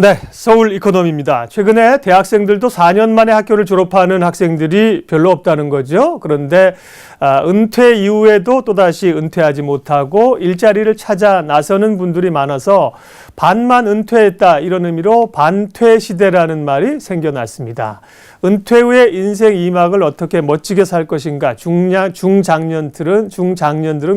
네, 서울 이코노미입니다. 최근에 대학생들도 4년 만에 학교를 졸업하는 학생들이 별로 없다는 거죠. 그런데 은퇴 이후에도 또다시 은퇴하지 못하고 일자리를 찾아 나서는 분들이 많아서 반만 은퇴했다 이런 의미로 반퇴 시대라는 말이 생겨났습니다. 은퇴 후에 인생 2막을 어떻게 멋지게 살 것인가 중장년들은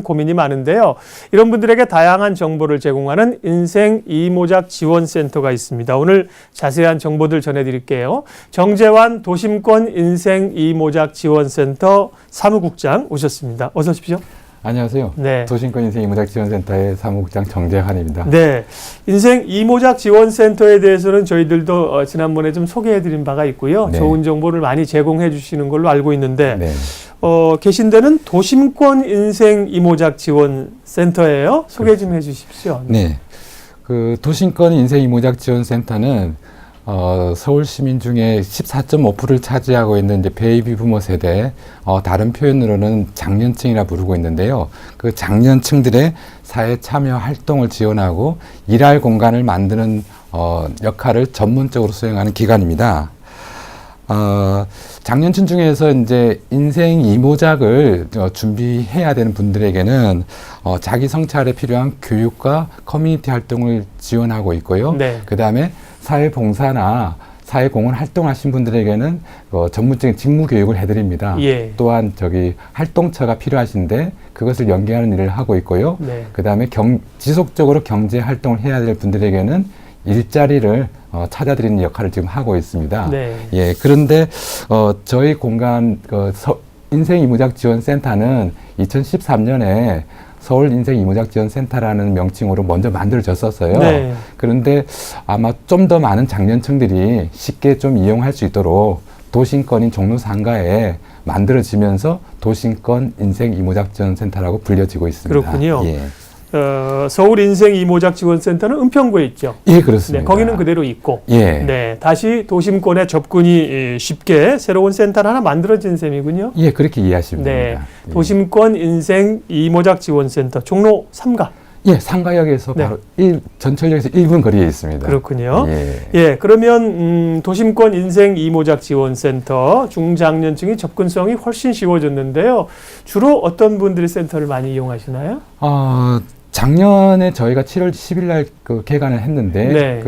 고민이 많은데요. 이런 분들에게 다양한 정보를 제공하는 인생 2모작 지원센터가 있습니다. 오늘 자세한 정보들 전해드릴게요. 정재환 도심권 인생 2모작 지원센터 사무국장 오셨습니다. 어서 오십시오. 안녕하세요. 네. 도심권 인생 2모작 지원센터의 사무국장 정재환입니다. 네. 인생 2모작 지원센터에 대해서는 저희들도 지난번에 좀 소개해드린 바가 있고요. 네. 좋은 정보를 많이 제공해 주시는 걸로 알고 있는데 네. 계신 데는 도심권 인생 2모작 지원센터예요. 소개 좀 해주십시오. 네. 그 도심권 인생 2모작 지원센터는 서울 시민 중에 14.5%를 차지하고 있는 이제 베이비 부모 세대, 다른 표현으로는 장년층이라 부르고 있는데요. 그 장년층들의 사회 참여 활동을 지원하고 일할 공간을 만드는 역할을 전문적으로 수행하는 기관입니다. 장년층 중에서 이제 인생 2모작을 준비해야 되는 분들에게는 자기 성찰에 필요한 교육과 커뮤니티 활동을 지원하고 있고요. 네. 그 다음에 사회봉사나 사회공헌 활동하신 분들에게는 전문적인 직무 교육을 해드립니다. 예. 또한 활동처가 필요하신데 그것을 연계하는 일을 하고 있고요. 네. 그 다음에 지속적으로 경제 활동을 해야 될 분들에게는 일자리를 찾아드리는 역할을 지금 하고 있습니다. 네. 예, 그런데 저희 공간 인생 2모작 지원센터는 2013년에 서울 인생 2모작 지원센터라는 명칭으로 먼저 만들어졌었어요. 네. 그런데 아마 좀 더 많은 장년층들이 쉽게 좀 이용할 수 있도록 도심권인 종로 상가에 만들어지면서 도심권 인생 2모작 지원센터라고 불려지고 있습니다. 그렇군요. 예. 서울 인생 2모작 지원센터는 은평구에 있죠. 예, 그렇습니다. 네, 거기는 그대로 있고. 예. 네, 다시 도심권에 접근이 쉽게 새로운 센터를 하나 만들어진 셈이군요. 예, 그렇게 이해하시면 네, 됩니다. 예. 도심권 인생 2모작 지원센터 종로 3가. 예, 상가역에서 네. 바로 전철역에서 1분 거리에 있습니다. 그렇군요. 예. 예, 그러면 도심권 인생 2모작 지원센터 중장년층이 접근성이 훨씬 쉬워졌는데요. 주로 어떤 분들이 센터를 많이 이용하시나요? 작년에 저희가 7월 10일 날 개관을 했는데 네.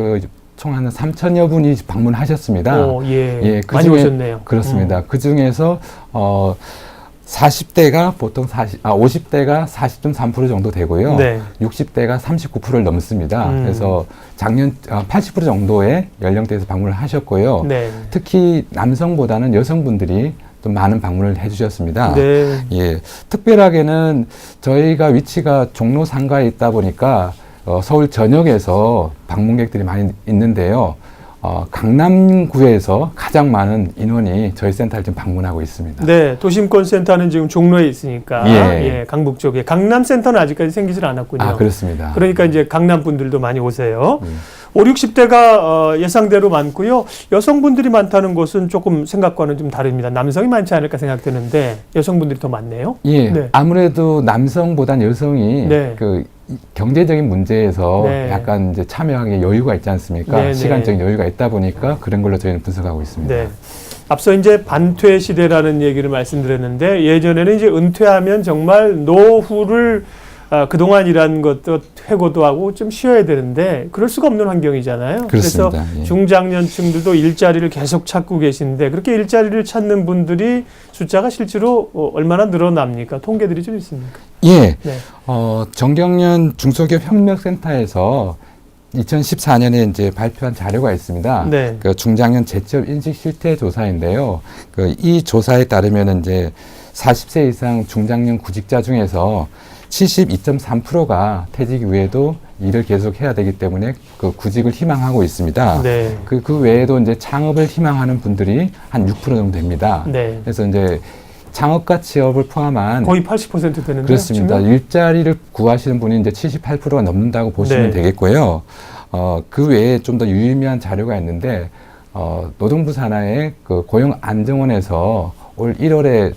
총 한 3천여 분이 방문하셨습니다. 오, 예. 예, 많이 오셨네요. 그렇습니다. 그 중에서 40대가 보통 50대가 40.3% 정도 되고요. 네. 60대가 39%를 넘습니다. 그래서 작년 80% 정도의 연령대에서 방문을 하셨고요. 네. 특히 남성보다는 여성분들이 좀 많은 방문을 해주셨습니다. 네. 예, 특별하게는 저희가 위치가 종로 상가에 있다 보니까 서울 전역에서 방문객들이 많이 있는데요. 강남구에서 가장 많은 인원이 저희 센터를 지금 방문하고 있습니다. 네, 도심권 센터는 지금 종로에 있으니까 예, 강북 쪽에 강남 센터는 아직까지 생기질 않았군요. 그렇습니다. 그러니까 이제 강남 분들도 많이 오세요. 5, 60대가 예상대로 많고요. 여성분들이 많다는 것은 조금 생각과는 좀 다릅니다. 남성이 많지 않을까 생각되는데 여성분들이 더 많네요. 예, 네. 아무래도 남성보단 여성이 네. 경제적인 문제에서 네. 약간 이제 참여하기 여유가 있지 않습니까? 네, 시간적인 여유가 있다 보니까 그런 걸로 저희는 분석하고 있습니다. 네. 앞서 이제 반퇴 시대라는 얘기를 말씀드렸는데 예전에는 이제 은퇴하면 정말 노후를 그동안 일한 것도 회고도 하고 좀 쉬어야 되는데 그럴 수가 없는 환경이잖아요. 그렇습니다. 그래서 예. 중장년층들도 일자리를 계속 찾고 계신데 그렇게 일자리를 찾는 분들이 숫자가 실제로 얼마나 늘어납니까? 통계들이 좀 있습니까? 예. 네. 정경련 중소기업 협력센터에서 2014년에 이제 발표한 자료가 있습니다. 네. 그 중장년 재취업 인식 실태 조사인데요. 이 조사에 따르면 이제 40세 이상 중장년 구직자 중에서 72.3%가 퇴직 이후에도 일을 계속 해야 되기 때문에 그 구직을 희망하고 있습니다. 네. 그 외에도 이제 창업을 희망하는 분들이 한 6% 정도 됩니다. 네. 그래서 이제 창업과 취업을 포함한 거의 80% 되는데요. 그렇습니다. 지금? 일자리를 구하시는 분이 이제 78%가 넘는다고 보시면 네. 되겠고요. 그 외에 좀 더 유의미한 자료가 있는데 노동부 산하의 고용안정원에서 올 1월에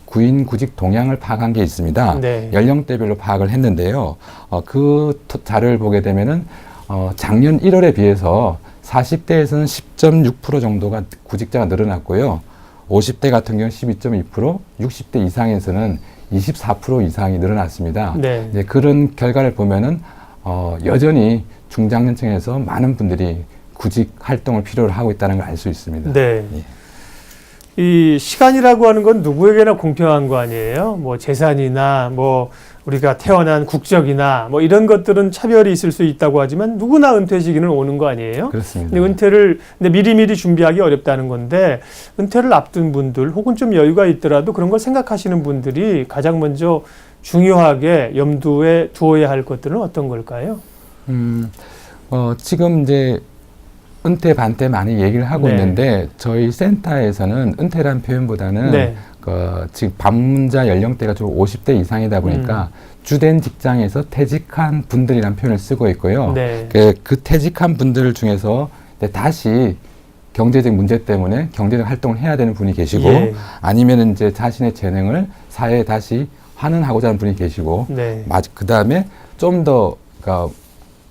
구인 구직 동향을 파악한 게 있습니다. 네. 연령대별로 파악을 했는데요. 그 자료를 보게 되면은 작년 1월에 비해서 40대에서는 10.6% 정도가 구직자가 늘어났고요. 50대 같은 경우는 12.2%, 60대 이상에서는 24% 이상이 늘어났습니다. 네. 이제 그런 결과를 보면은 여전히 중장년층에서 많은 분들이 구직 활동을 필요로 하고 있다는 걸 알 수 있습니다. 네. 예. 이 시간이라고 하는 건 누구에게나 공평한 거 아니에요? 뭐 재산이나 뭐 우리가 태어난 국적이나 뭐 이런 것들은 차별이 있을 수 있다고 하지만 누구나 은퇴 시기는 오는 거 아니에요? 그렇습니다. 근데 미리미리 준비하기 어렵다는 건데 은퇴를 앞둔 분들 혹은 좀 여유가 있더라도 그런 걸 생각하시는 분들이 가장 먼저 중요하게 염두에 두어야 할 것들은 어떤 걸까요? 지금 이제 은퇴 반퇴 많이 얘기를 하고 네. 있는데 저희 센터에서는 은퇴란 표현보다는 네. 지금 방문자 연령대가 좀 50대 이상이다 보니까 주된 직장에서 퇴직한 분들이란 표현을 쓰고 있고요. 네. 그 퇴직한 분들 중에서 다시 경제적 문제 때문에 경제적 활동을 해야 되는 분이 계시고 예. 아니면 이제 자신의 재능을 사회에 다시 환원하고자 하는 분이 계시고 네. 그 다음에 좀 더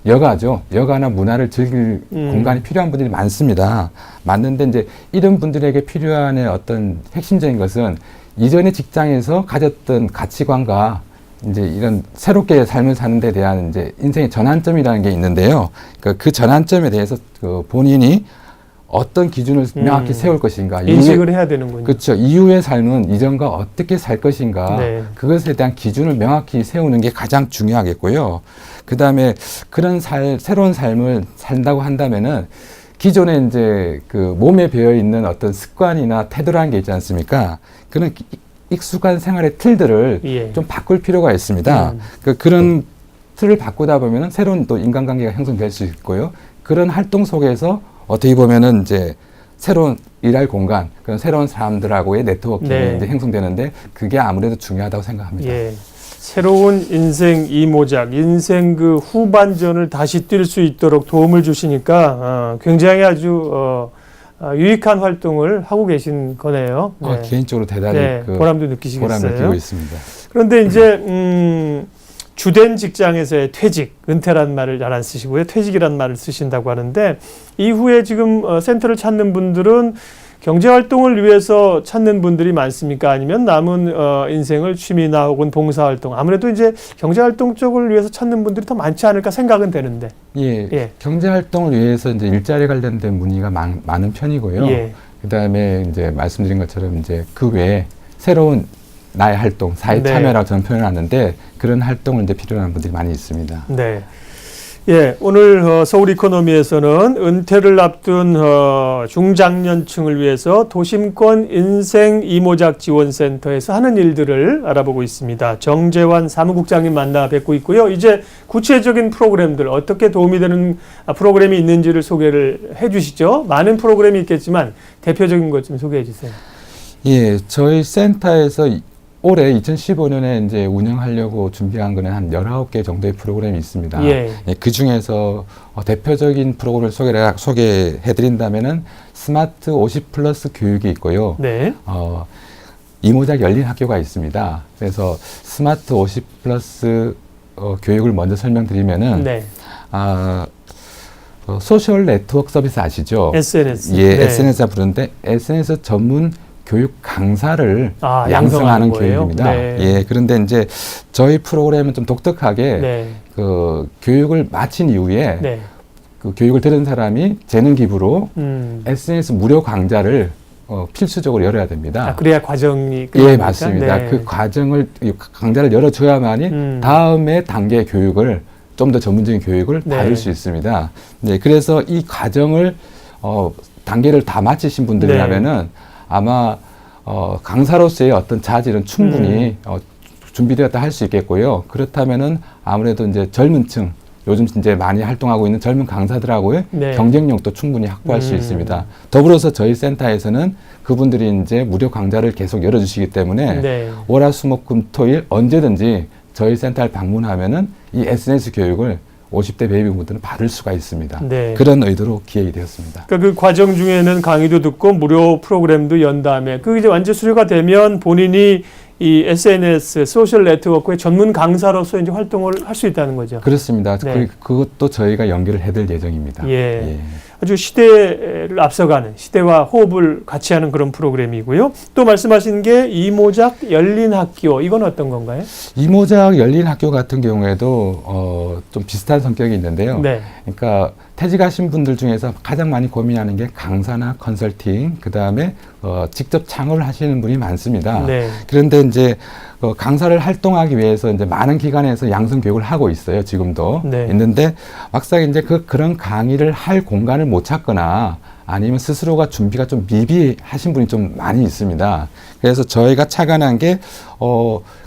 여가나 문화를 즐길 공간이 필요한 분들이 많습니다. 맞는데 이제 이런 분들에게 필요한 어떤 핵심적인 것은 이전의 직장에서 가졌던 가치관과 이제 이런 새롭게 삶을 사는 데 대한 이제 인생의 전환점이라는 게 있는데요. 그 전환점에 대해서 본인이 어떤 기준을 명확히 세울 것인가. 인식을 해야 되는군요. 그렇죠. 이후의 삶은 이전과 어떻게 살 것인가. 네. 그것에 대한 기준을 명확히 세우는 게 가장 중요하겠고요. 그 다음에 그런 새로운 삶을 산다고 한다면은 기존에 이제 그 몸에 배어 있는 어떤 습관이나 태도라는 게 있지 않습니까? 그런 익숙한 생활의 틀들을 예. 좀 바꿀 필요가 있습니다. 그런 틀을 바꾸다 보면은 새로운 또 인간관계가 형성될 수 있고요. 그런 활동 속에서 어떻게 보면은 이제 새로운 일할 공간, 그런 새로운 사람들하고의 네트워킹이 네. 이제 형성되는데 그게 아무래도 중요하다고 생각합니다. 예. 새로운 인생 이모작, 인생 그 후반전을 다시 뛸 수 있도록 도움을 주시니까 굉장히 아주 유익한 활동을 하고 계신 거네요. 네. 개인적으로 대단히 네, 보람도 느끼시겠어요. 보람 느끼고 있습니다. 그런데 이제 주된 직장에서의 퇴직, 은퇴란 말을 잘 안 쓰시고요. 퇴직이란 말을 쓰신다고 하는데 이후에 지금 센터를 찾는 분들은 경제활동을 위해서 찾는 분들이 많습니까? 아니면 남은 인생을 취미나 혹은 봉사활동, 아무래도 이제 경제활동 쪽을 위해서 찾는 분들이 더 많지 않을까 생각은 되는데. 예. 경제활동을 위해서 이제 일자리 관련된 문의가 많은 편이고요. 예. 그 다음에 이제 말씀드린 것처럼 이제 그 외에 새로운 나의 활동, 사회 네. 참여라고 저는 표현하는데 그런 활동을 이제 필요로 하는 분들이 많이 있습니다. 네. 예, 오늘 서울 이코노미에서는 은퇴를 앞둔 중장년층을 위해서 도심권 인생 이모작 지원센터에서 하는 일들을 알아보고 있습니다. 정재환 사무국장님 만나 뵙고 있고요. 이제 구체적인 프로그램들, 어떻게 도움이 되는 프로그램이 있는지를 소개를 해 주시죠. 많은 프로그램이 있겠지만 대표적인 것 좀 소개해 주세요. 예, 저희 센터에서 올해 2015년에 이제 운영하려고 준비한 거는 한 19개 정도의 프로그램이 있습니다. 예. 그 중에서 대표적인 프로그램을 소개해 드린다면은 스마트 50 플러스 교육이 있고요. 네. 이모작 열린 학교가 있습니다. 그래서 스마트 50 플러스 교육을 먼저 설명드리면은 네. 소셜 네트워크 서비스 아시죠? SNS. 예, 네. SNS라 부르는데 SNS 전문 교육 강사를 양성하는 양성하는 거예요? 교육입니다. 네. 예, 그런데 이제 저희 프로그램은 좀 독특하게 네. 그 교육을 마친 이후에 네. 그 교육을 들은 사람이 재능 기부로 SNS 무료 강좌를 필수적으로 열어야 됩니다. 그래야 과정이 예, 끝납니까? 맞습니다. 네. 그 강좌를 열어줘야만이 다음에 단계 교육을 좀 더 전문적인 교육을 네. 받을 수 있습니다. 네, 그래서 이 과정을 단계를 다 마치신 분들이라면은 아마 강사로서의 어떤 자질은 충분히 준비되었다 할 수 있겠고요. 그렇다면은 아무래도 이제 젊은 층, 요즘 이제 많이 활동하고 있는 젊은 강사들하고의 네. 경쟁력도 충분히 확보할 수 있습니다. 더불어서 저희 센터에서는 그분들이 이제 무료 강좌를 계속 열어주시기 때문에 네. 월화수목금토일 언제든지 저희 센터를 방문하면은 이 SNS 교육을 50대 베이비부모들은 받을 수가 있습니다. 네. 그런 의도로 기획이 되었습니다. 그러니까 그 과정 중에는 강의도 듣고 무료 프로그램도 연 다음에 그 이제 완전 수료가 되면 본인이 이 SNS 소셜 네트워크의 전문 강사로서 이제 활동을 할 수 있다는 거죠. 그렇습니다. 네. 그것도 저희가 연결을 해드릴 예정입니다. 예. 아주 시대를 앞서가는 시대와 호흡을 같이 하는 그런 프로그램이고요. 또 말씀하신 게 이모작 열린 학교 이건 어떤 건가요? 이모작 열린 학교 같은 경우에도 좀 비슷한 성격이 있는데요. 네. 그러니까 퇴직하신 분들 중에서 가장 많이 고민하는 게 강사나 컨설팅, 그 다음에 직접 창업을 하시는 분이 많습니다. 네. 그런데 이제 강사를 활동하기 위해서 이제 많은 기관에서 양성 교육을 하고 있어요. 지금도 네. 있는데 막상 이제 그런 강의를 할 공간을 못 찾거나 아니면 스스로가 준비가 좀 미비하신 분이 좀 많이 있습니다. 그래서 저희가 착안한 게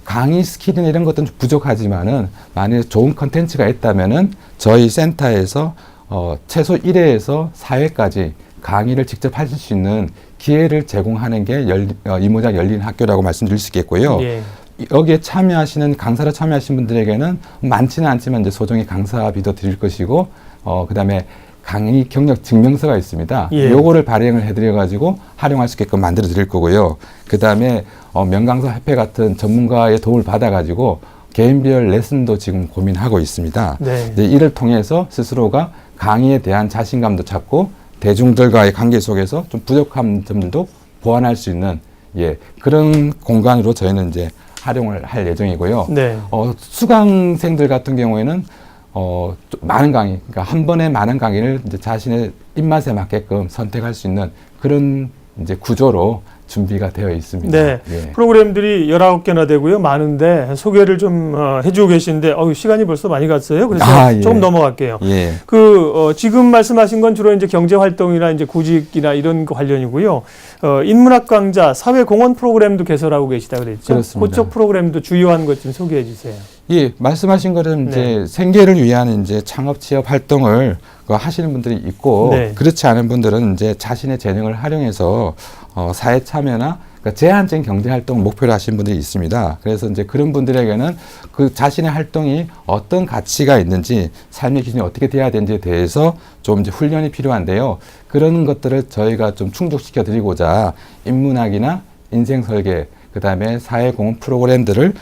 강의 스킬이나 이런 것들은 좀 부족하지만은 만약에 좋은 컨텐츠가 있다면은 저희 센터에서 최소 1회에서 4회까지 강의를 직접 하실 수 있는 기회를 제공하는 게 이모작 열린 학교라고 말씀드릴 수 있겠고요. 예. 여기에 강사로 참여하신 분들에게는 많지는 않지만 이제 소정의 강사비도 드릴 것이고, 그 다음에 강의 경력 증명서가 있습니다. 예. 요거를 발행을 해드려가지고 활용할 수 있게끔 만들어 드릴 거고요. 그 다음에 명강사 협회 같은 전문가의 도움을 받아가지고 개인별 레슨도 지금 고민하고 있습니다. 네. 이제 이를 통해서 스스로가 강의에 대한 자신감도 찾고 대중들과의 관계 속에서 좀 부족한 점들도 보완할 수 있는 그런 공간으로 저희는 이제 활용을 할 예정이고요. 네. 수강생들 같은 경우에는 좀 많은 강의, 그러니까 한 번에 많은 강의를 이제 자신의 입맛에 맞게끔 선택할 수 있는 그런 이제 구조로 준비가 되어 있습니다. 네. 예. 프로그램들이 19개나 되고요. 많은데 소개를 좀 해주고 계신데 시간이 벌써 많이 갔어요. 그래서 예. 조금 넘어갈게요. 예. 지금 말씀하신 건 주로 이제 경제 활동이나 이제 구직이나 이런 거 관련이고요. 인문학 강좌, 사회 공헌 프로그램도 개설하고 계시다 그랬죠. 그렇습니다. 그쪽 프로그램도 주요한 것 좀 소개해 주세요. 예, 말씀하신 것은 이제 생계를 위한 이제 창업 취업 활동을 하시는 분들이 있고, 네. 그렇지 않은 분들은 이제 자신의 재능을 활용해서 사회 참여나 그러니까 제한적인 경제 활동을 목표로 하시는 분들이 있습니다. 그래서 이제 그런 분들에게는 그 자신의 활동이 어떤 가치가 있는지, 삶의 기준이 어떻게 돼야 되는지에 대해서 좀 이제 훈련이 필요한데요. 그런 것들을 저희가 좀 충족시켜 드리고자 인문학이나 인생 설계, 그 다음에 사회공헌 프로그램들을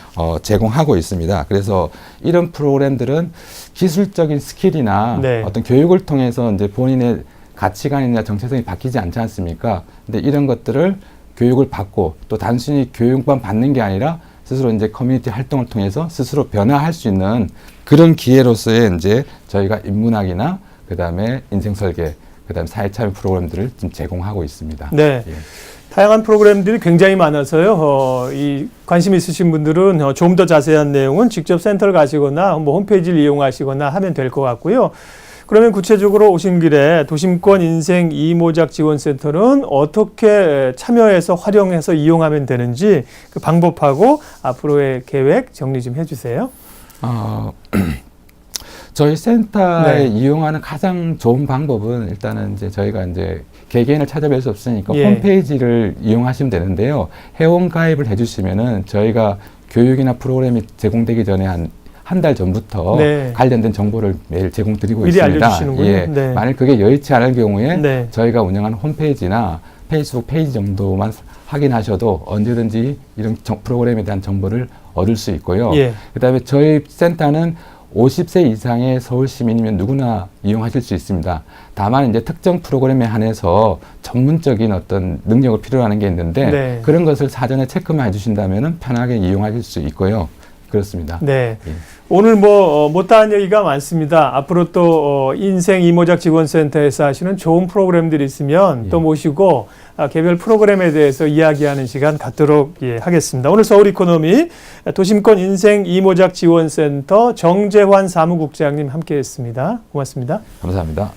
제공하고 있습니다. 그래서 이런 프로그램들은 기술적인 스킬이나 네. 어떤 교육을 통해서 이제 본인의 가치관이나 정체성이 바뀌지 않지 않습니까? 근데 이런 것들을 교육을 받고 또 단순히 교육만 받는 게 아니라 스스로 이제 커뮤니티 활동을 통해서 스스로 변화할 수 있는 그런 기회로서의 이제 저희가 인문학이나 그 다음에 인생 설계, 그 다음에 사회 참여 프로그램들을 좀 제공하고 있습니다. 네. 예. 다양한 프로그램들이 굉장히 많아서요. 이 관심 있으신 분들은 좀 더 자세한 내용은 직접 센터를 가시거나 뭐 홈페이지를 이용하시거나 하면 될 것 같고요. 그러면 구체적으로 오신 길에 도심권 인생 이모작 지원센터는 어떻게 참여해서 활용해서 이용하면 되는지 그 방법하고 앞으로의 계획 정리 좀 해주세요. 저희 센터에 네. 이용하는 가장 좋은 방법은 일단은 이제 저희가 이제 개개인을 찾아뵐 수 없으니까 예. 홈페이지를 이용하시면 되는데요. 회원 가입을 해주시면은 저희가 교육이나 프로그램이 제공되기 전에 한 달 전부터 네. 관련된 정보를 매일 제공드리고 미리 있습니다. 알려주시는군요. 예. 네. 만약 그게 여의치 않을 경우에 네. 저희가 운영하는 홈페이지나 페이스북 페이지 정도만 확인하셔도 언제든지 이런 프로그램에 대한 정보를 얻을 수 있고요. 예. 그다음에 저희 센터는 50세 이상의 서울 시민이면 누구나 이용하실 수 있습니다. 다만 이제 특정 프로그램에 한해서 전문적인 어떤 능력을 필요로 하는 게 있는데 네. 그런 것을 사전에 체크만 해주신다면 편하게 이용하실 수 있고요. 그렇습니다. 네. 예. 오늘 못다한 얘기가 많습니다. 앞으로 또 인생 이모작 지원센터에서 하시는 좋은 프로그램들이 있으면 또 모시고 개별 프로그램에 대해서 이야기하는 시간 갖도록 하겠습니다. 오늘 서울이코노미 도심권 인생 이모작 지원센터 정재환 사무국장님 함께했습니다. 고맙습니다. 감사합니다.